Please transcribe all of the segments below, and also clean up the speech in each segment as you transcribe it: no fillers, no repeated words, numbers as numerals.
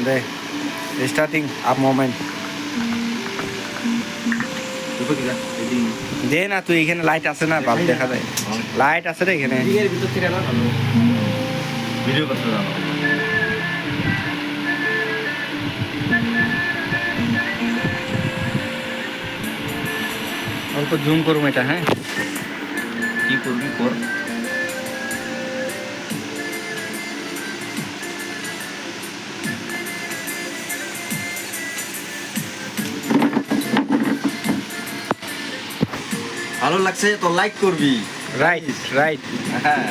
दे starting up moment দে না তুই এখানে লাইট আছে না ভালো দেখা যায় লাইট আছে রে এখানে ভিডিও করতে জানো অল্প জুম করুম এটা হ্যাঁ কি করবি কর ভালো লাগছে তো লাইক করবি রাইট রাইট হ্যাঁ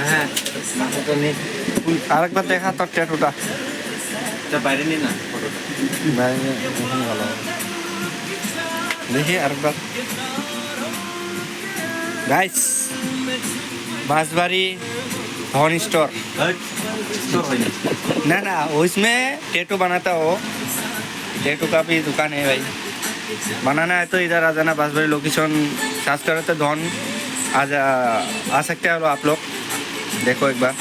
হ্যাঁ আরেকবার দেখা তোর ট্যাটুটা বাইরে নিয়ে না ভালো দেখি আরেকবার गाइस बांसबारी हॉर्न स्टोर स्टोर है ना ना उसमें टैटू बनाता हो टैटू का भी दुकान है भाई बनाना है तो इधर आ जाना बांसबारी लोकेशन सर्च करो तो धन आ सकते हो आप लोग देखो एक बार